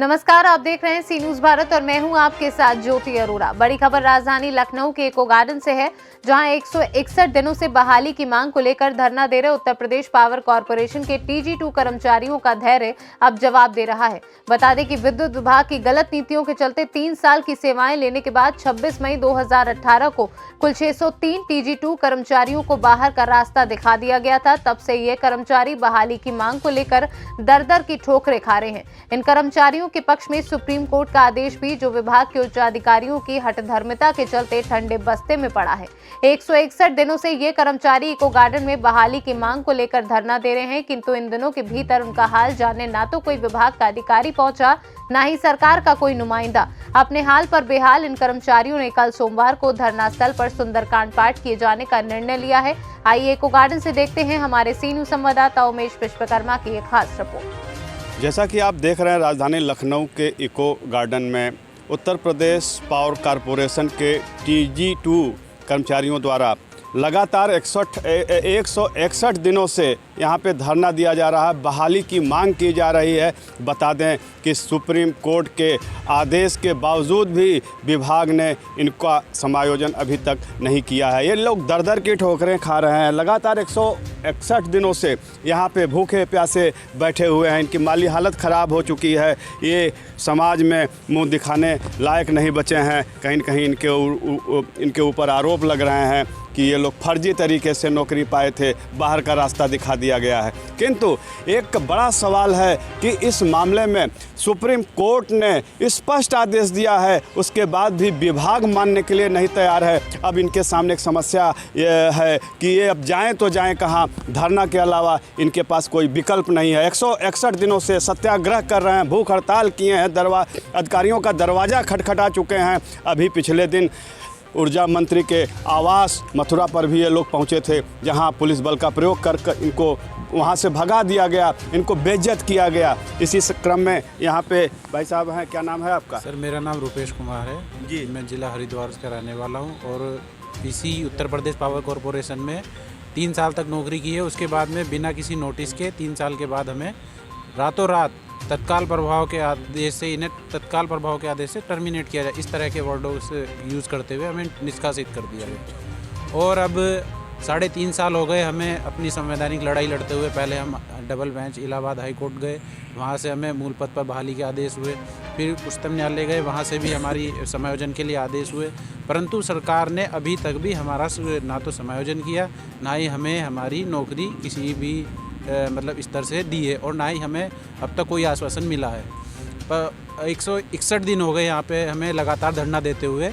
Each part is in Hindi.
नमस्कार, आप देख रहे हैं सी न्यूज भारत और मैं हूं आपके साथ ज्योति अरोड़ा। बड़ी खबर राजधानी लखनऊ के इको गार्डन से है, जहां 161 दिनों से बहाली की मांग को लेकर धरना दे रहे उत्तर प्रदेश पावर कॉर्पोरेशन के TG2 कर्मचारियों का धैर्य अब जवाब दे रहा है। बता दें कि विद्युत विभाग की गलत नीतियों के चलते 3 साल की सेवाएं लेने के बाद 26 मई 2018 को कुल 603 TG2 कर्मचारियों को बाहर का रास्ता दिखा दिया गया था। तब से ये कर्मचारी बहाली की मांग को लेकर दर-दर की ठोकरें खा रहे हैं। इन कर्मचारियों के पक्ष में सुप्रीम कोर्ट का आदेश भी, जो विभाग के उच्च अधिकारियों की हठधर्मिता के चलते ठंडे बस्ते में पड़ा है। 161 दिनों से ये कर्मचारी इको गार्डन में बहाली की मांग को लेकर धरना दे रहे हैं, किंतु इन दिनों के भीतर उनका हाल जानने ना तो कोई विभाग का अधिकारी पहुंचा, ना ही सरकार का कोई नुमाइंदा। अपने हाल पर बेहाल इन कर्मचारियों ने कल सोमवार को धरना स्थल पर सुंदरकांड पाठ किए जाने का निर्णय लिया है। आइए इको गार्डन से देखते हैं हमारे सी न्यूज संवाददाता उमेश विश्वकर्मा की एक खास रिपोर्ट। जैसा कि आप देख रहे हैं, राजधानी लखनऊ के इको गार्डन में उत्तर प्रदेश पावर कॉर्पोरेशन के TG2 कर्मचारियों द्वारा लगातार 161 दिनों से यहाँ पे धरना दिया जा रहा है, बहाली की मांग की जा रही है। बता दें कि सुप्रीम कोर्ट के आदेश के बावजूद भी विभाग ने इनका समायोजन अभी तक नहीं किया है। ये लोग दर-दर की ठोकरें खा रहे हैं। लगातार 161 दिनों से यहाँ पे भूखे प्यासे बैठे हुए हैं। इनकी माली हालत ख़राब हो चुकी है। ये समाज में मुंह दिखाने लायक नहीं बचे हैं। कहीं न कहीं इनके ऊपर आरोप लग रहे हैं कि ये लोग फर्जी तरीके से नौकरी पाए थे, बाहर का रास्ता दिखा दिया गया है। किंतु एक बड़ा सवाल है कि इस मामले में सुप्रीम कोर्ट ने स्पष्ट आदेश दिया है, उसके बाद भी विभाग मानने के लिए नहीं तैयार है। अब इनके सामने एक समस्या ये है कि ये अब जाएं तो जाएं कहाँ। धरना के अलावा इनके पास कोई विकल्प नहीं है। 161 दिनों से सत्याग्रह कर रहे हैं, भूख हड़ताल किए हैं, अधिकारियों का दरवाज़ा खटखटा चुके हैं। अभी पिछले दिन ऊर्जा मंत्री के आवास मथुरा पर भी ये लोग पहुंचे थे, जहां पुलिस बल का प्रयोग कर इनको वहां से भगा दिया गया, इनको बेइज्जत किया गया। इसी क्रम में यहाँ पे भाई साहब हैं, क्या नाम है आपका? सर, मेरा नाम रुपेश कुमार है जी। मैं जिला हरिद्वार का रहने वाला हूँ और इसी उत्तर प्रदेश पावर कॉर्पोरेशन में 3 साल तक नौकरी की है। उसके बाद में बिना किसी नोटिस के 3 साल के बाद हमें रातों रात तत्काल प्रभाव के आदेश से टर्मिनेट किया जाए, इस तरह के वर्डों से यूज़ करते हुए हमें निष्कासित कर दिया गया। और अब 3.5 साल हो गए हमें अपनी संवैधानिक लड़ाई लड़ते हुए। पहले हम double bench Allahabad high court गए, वहाँ से हमें मूल पद पर बहाली के आदेश हुए। फिर उच्चतम न्यायालय गए, वहाँ से भी हमारी समायोजन के लिए आदेश हुए। परंतु सरकार ने अभी तक भी हमारा ना तो समायोजन किया, ना ही हमें हमारी नौकरी किसी भी स्तर से दी है, और ना ही हमें अब तक कोई आश्वासन मिला है। पर 161 दिन हो गए यहाँ पे हमें लगातार धरना देते हुए।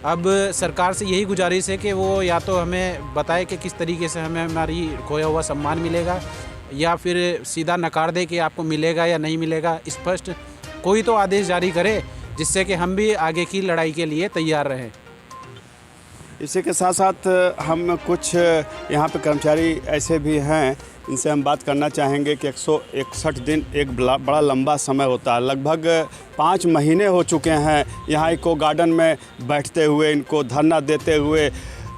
अब सरकार से यही गुजारिश है कि वो या तो हमें बताए कि किस तरीके से हमें हमारी खोया हुआ सम्मान मिलेगा, या फिर सीधा नकार दे कि आपको मिलेगा या नहीं मिलेगा। स्पष्ट कोई तो आदेश जारी करे, जिससे कि हम भी आगे की लड़ाई के लिए तैयार रहें। इसी के साथ साथ हम कुछ यहाँ पे कर्मचारी ऐसे भी हैं, इनसे हम बात करना चाहेंगे कि 161 दिन एक बड़ा लंबा समय होता है। लगभग 5 महीने हो चुके हैं यहाँ इको गार्डन में बैठते हुए, इनको धरना देते हुए।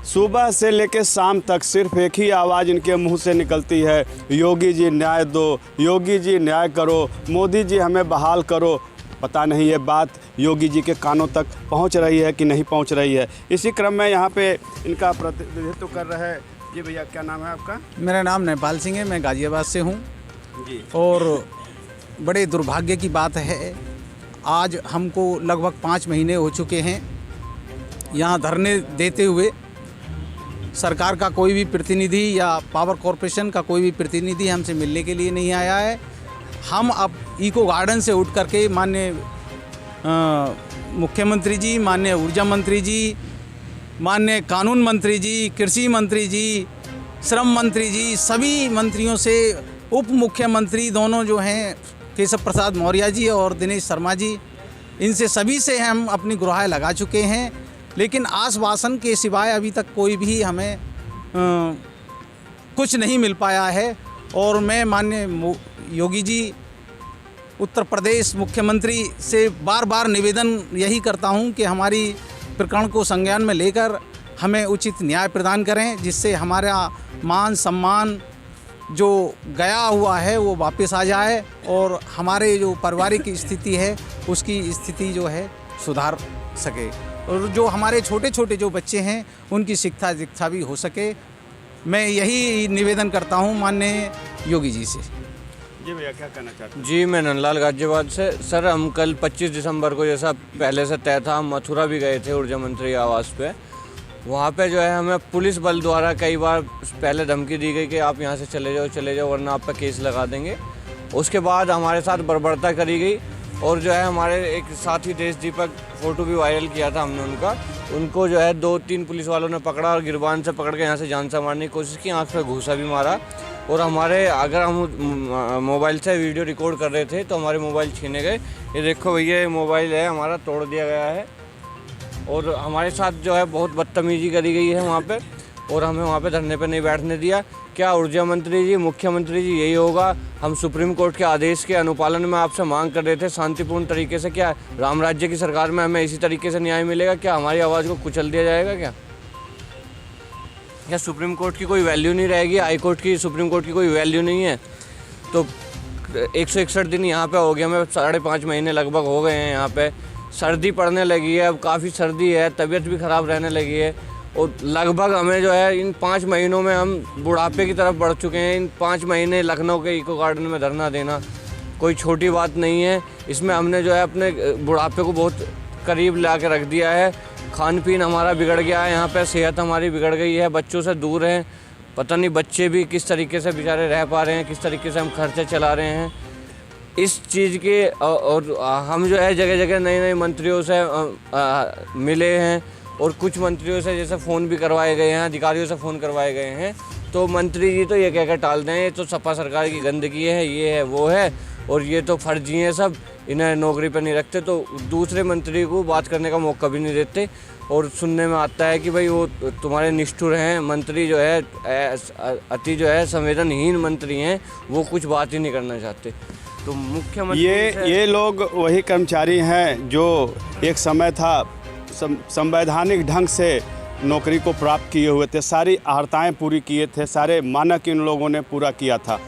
सुबह से लेकर शाम तक सिर्फ एक ही आवाज़ इनके मुंह से निकलती है, योगी जी न्याय दो, योगी जी न्याय करो, मोदी जी हमें बहाल करो। पता नहीं ये बात योगी जी के कानों तक पहुंच रही है कि नहीं पहुंच रही है। इसी क्रम में यहाँ पे इनका प्रतिनिधित्व कर रहे हैं जी। भैया, क्या नाम है आपका? मेरा नाम नेपाल सिंह है, मैं गाजियाबाद से हूँ जी। और बड़े दुर्भाग्य की बात है, आज हमको लगभग 5 महीने हो चुके हैं यहाँ धरने देते हुए। सरकार का कोई भी प्रतिनिधि या पावर कॉर्पोरेशन का कोई भी प्रतिनिधि हमसे मिलने के लिए नहीं आया है। हम अब इको गार्डन से उठ करके माननीय मुख्यमंत्री जी, माननीय ऊर्जा मंत्री जी, माननीय कानून मंत्री जी, कृषि मंत्री जी, श्रम मंत्री जी, सभी मंत्रियों से, उप मुख्यमंत्री दोनों जो हैं केशव प्रसाद मौर्य जी और दिनेश शर्मा जी, इनसे सभी से हम अपनी गुहार लगा चुके हैं। लेकिन आश्वासन के सिवाय अभी तक कोई भी हमें कुछ नहीं मिल पाया है। और मैं माननीय योगी जी, उत्तर प्रदेश मुख्यमंत्री से बार बार निवेदन यही करता हूं कि हमारी प्रकरण को संज्ञान में लेकर हमें उचित न्याय प्रदान करें, जिससे हमारा मान सम्मान जो गया हुआ है वो वापस आ जाए और हमारे जो पारिवारिक स्थिति है उसकी स्थिति जो है सुधार सके, और जो हमारे छोटे छोटे जो बच्चे हैं उनकी शिक्षा दीक्षा भी हो सके। मैं यही निवेदन करता हूँ माननीय योगी जी से। जी भैया, क्या कहना चाहते हैं? जी, मैं नंदलाल गाजियाबाद से। सर, हम कल 25 दिसंबर को, जैसा पहले से तय था, हम मथुरा भी गए थे ऊर्जा मंत्री आवास पे। वहाँ पे जो है हमें पुलिस बल द्वारा कई बार पहले धमकी दी गई कि आप यहाँ से चले जाओ वरना आप पे केस लगा देंगे। उसके बाद हमारे साथ बर्बरता करी गई और जो है हमारे एक साथी देश दीपक फ़ोटो भी वायरल किया था हमने उनको जो है 2-3 पुलिस वालों ने पकड़ा और गिरबान से पकड़ के यहाँ से जान से मारने की कोशिश की, आँख पे घूसा भी मारा। और हमारे, अगर हम मोबाइल से वीडियो रिकॉर्ड कर रहे थे तो हमारे मोबाइल छीने गए। ये देखो भैया, ये मोबाइल है हमारा, तोड़ दिया गया है और हमारे साथ जो है बहुत बदतमीजी करी गई है वहाँ पे, और हमें वहाँ पे धरने पे नहीं बैठने दिया। क्या ऊर्जा मंत्री जी, मुख्यमंत्री जी, यही होगा? हम सुप्रीम कोर्ट के आदेश के अनुपालन में आपसे मांग कर रहे थे शांतिपूर्ण तरीके से। क्या राम राज्य की सरकार में हमें इसी तरीके से न्याय मिलेगा? क्या हमारी आवाज़ को कुचल दिया जाएगा? क्या सुप्रीम कोर्ट की कोई वैल्यू नहीं रहेगी? हाई कोर्ट की, सुप्रीम कोर्ट की कोई वैल्यू नहीं है? तो 161 दिन यहाँ पे हो गया, हमें 5.5 महीने लगभग हो गए हैं यहाँ पे। सर्दी पड़ने लगी है, अब काफ़ी सर्दी है, तबीयत भी ख़राब रहने लगी है और लगभग हमें जो है इन 5 महीनों में हम बुढ़ापे की तरफ बढ़ चुके हैं। इन 5 महीने लखनऊ के इको गार्डन में धरना देना कोई छोटी बात नहीं है। इसमें हमने जो है अपने बुढ़ापे को बहुत करीब ला के रख दिया है। खान पीन हमारा बिगड़ गया है, यहाँ पे सेहत हमारी बिगड़ गई है, बच्चों से दूर हैं, पता नहीं बच्चे भी किस तरीके से बेचारे रह पा रहे हैं, किस तरीके से हम खर्चे चला रहे हैं इस चीज़ के। और हम जो है जगह जगह नए नए मंत्रियों से मिले हैं और कुछ मंत्रियों से जैसे फ़ोन भी करवाए गए हैं, अधिकारियों से फ़ोन करवाए गए हैं, तो मंत्री जी तो ये कहकर टालते हैं ये तो सपा सरकार की गंदगी है, ये है वो है और ये तो फर्जी हैं सब, इन्हें नौकरी पर नहीं रखते। तो दूसरे मंत्री को बात करने का मौका भी नहीं देते और सुनने में आता है कि भाई वो तुम्हारे निष्ठुर हैं मंत्री, जो है अति जो है संवेदनहीन मंत्री हैं, वो कुछ बात ही नहीं करना चाहते। तो मुख्यमंत्री ये लोग वही कर्मचारी हैं जो एक समय था संवैधानिक ढंग से नौकरी को प्राप्त किए हुए थे, सारी अर्हताएँ पूरी किए थे, सारे मानक इन लोगों ने पूरा किया था,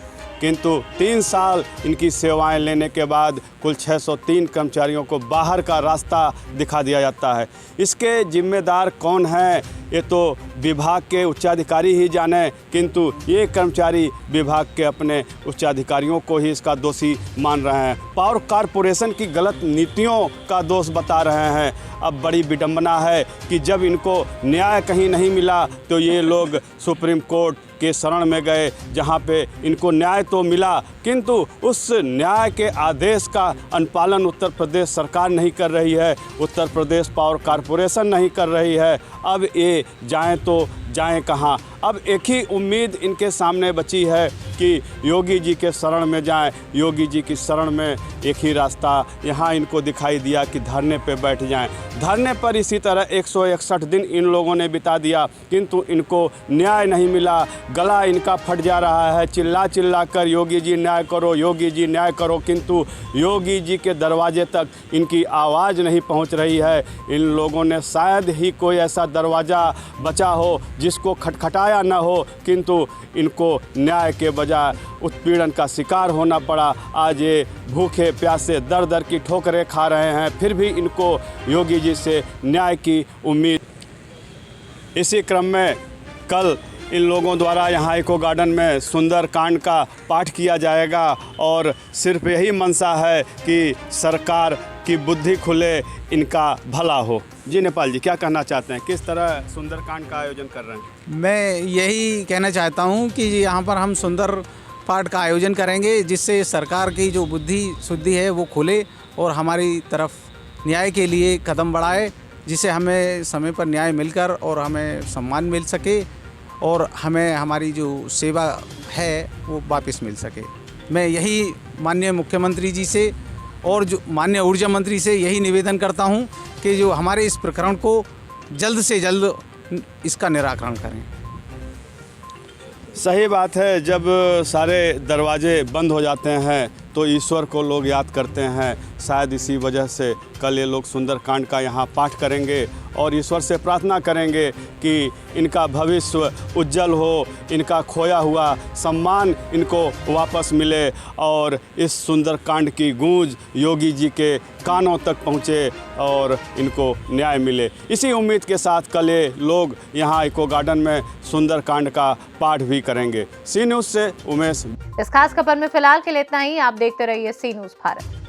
किंतु 3 साल इनकी सेवाएं लेने के बाद कुल 603 कर्मचारियों को बाहर का रास्ता दिखा दिया जाता है। इसके जिम्मेदार कौन हैं ये तो विभाग के उच्चाधिकारी ही जाने, किंतु ये कर्मचारी विभाग के अपने उच्चाधिकारियों को ही इसका दोषी मान रहे हैं, पावर कॉरपोरेशन की गलत नीतियों का दोष बता रहे हैं। अब बड़ी विडंबना है कि जब इनको न्याय कहीं नहीं मिला तो ये लोग सुप्रीम कोर्ट के शरण में गए, जहां पे इनको न्याय तो मिला किंतु उस न्याय के आदेश का अनुपालन उत्तर प्रदेश सरकार नहीं कर रही है, उत्तर प्रदेश पावर कॉरपोरेशन नहीं कर रही है। अब ये जाएं तो जाएं कहां? अब एक ही उम्मीद इनके सामने बची है कि योगी जी के शरण में जाएं। योगी जी की शरण में एक ही रास्ता यहाँ इनको दिखाई दिया कि धरने पे बैठ जाएं। धरने पर इसी तरह 161 दिन इन लोगों ने बिता दिया किंतु इनको न्याय नहीं मिला, गला इनका फट जा रहा है, चिल्ला चिल्ला कर योगी जी न्याय करो, योगी जी न्याय करो, किंतु योगी जी के दरवाजे तक इनकी आवाज़ नहीं पहुँच रही है। इन लोगों ने शायद ही कोई ऐसा दरवाज़ा बचा हो जिसको खटखटाया न हो, किंतु इनको न्याय के बजाय उत्पीड़न का शिकार होना पड़ा। आज ये भूखे प्यासे दर दर की ठोकरें खा रहे हैं, फिर भी इनको योगी जी से न्याय की उम्मीद। इसी क्रम में कल इन लोगों द्वारा यहाँ इको गार्डन में सुंदर कांड का पाठ किया जाएगा और सिर्फ यही मंशा है कि सरकार की बुद्धि खुले, इनका भला हो। जी नेपाल जी, क्या कहना चाहते हैं, किस तरह सुंदरकांड का आयोजन कर रहे हैं? मैं यही कहना चाहता हूं कि यहाँ पर हम सुंदर पाठ का आयोजन करेंगे जिससे सरकार की जो बुद्धि शुद्धि है वो खुले और हमारी तरफ न्याय के लिए कदम बढ़ाए, जिससे हमें समय पर न्याय मिलकर और हमें सम्मान मिल सके और हमें हमारी जो सेवा है वो वापस मिल सके। मैं यही माननीय मुख्यमंत्री जी से और जो माननीय ऊर्जा मंत्री से यही निवेदन करता हूं कि जो हमारे इस प्रकरण को जल्द से जल्द इसका निराकरण करें। सही बात है, जब सारे दरवाजे बंद हो जाते हैं तो ईश्वर को लोग याद करते हैं। शायद इसी वजह से कल ये लोग सुंदरकांड का यहाँ पाठ करेंगे और ईश्वर से प्रार्थना करेंगे कि इनका भविष्य उज्जवल हो, इनका खोया हुआ सम्मान इनको वापस मिले और इस सुंदर कांड की गूंज योगी जी के कानों तक पहुँचे और इनको न्याय मिले। इसी उम्मीद के साथ कल ये लोग यहाँ इको गार्डन में सुंदर कांड का पाठ भी करेंगे। सी न्यूज़ से उमेश। इस खास खबर में फिलहाल के लिए इतना ही। आप देखते रहिए सी न्यूज़ भारत।